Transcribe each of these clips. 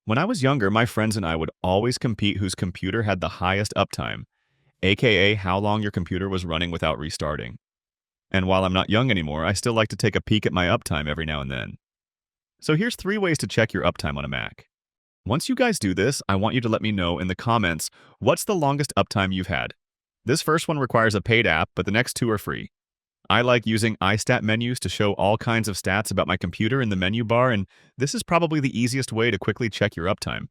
When I was younger, my friends and I would always compete whose computer had the highest uptime, aka how long your computer was running without restarting. And while I'm not young anymore, I still like to take a peek at my uptime every now and then. So here's 3 ways to check your uptime on a Mac. Once you guys do this, I want you to let me know in the comments what's the longest uptime you've had. This first one requires a paid app, but the next two are free. I like using iStat menus to show all kinds of stats about my computer in the menu bar, and this is probably the easiest way to quickly check your uptime.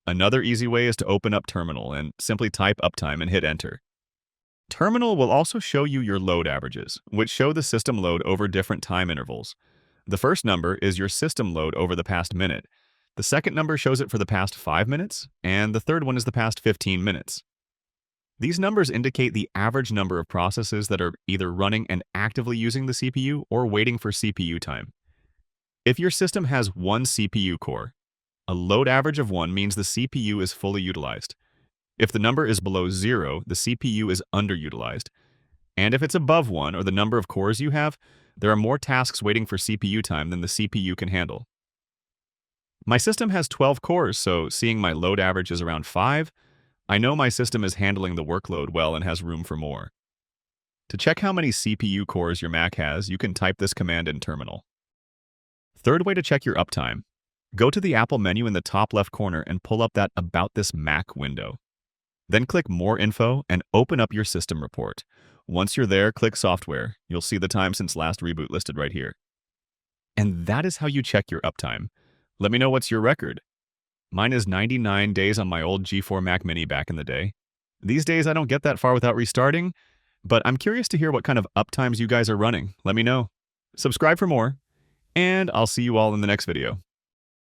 Another easy way is to open up Terminal and simply type uptime and hit enter. Terminal will also show you your load averages, which show the system load over different time intervals. The first number is your system load over the past minute. The second number shows it for the past 5 minutes, and the third one is the past 15 minutes. These numbers indicate the average number of processes that are either running and actively using the CPU or waiting for CPU time. If your system has one CPU core, a load average of 1 means the CPU is fully utilized. If the number is below 0, the CPU is underutilized. And if it's above 1, or the number of cores you have, there are more tasks waiting for CPU time than the CPU can handle. My system has 12 cores, so seeing my load average is around 5, I know my system is handling the workload well and has room for more. To check how many CPU cores your Mac has, you can type this command in Terminal. Third way to check your uptime. Go to the Apple menu in the top left corner and pull up that About This Mac window. Then click More Info and open up your system report. Once you're there, click Software. You'll see the time since last reboot listed right here. And that is how you check your uptime. Let me know what's your record. Mine is 99 days on my old G4 Mac Mini back in the day. These days I don't get that far without restarting, but I'm curious to hear what kind of uptimes you guys are running. Let me know. Subscribe for more, and I'll see you all in the next video.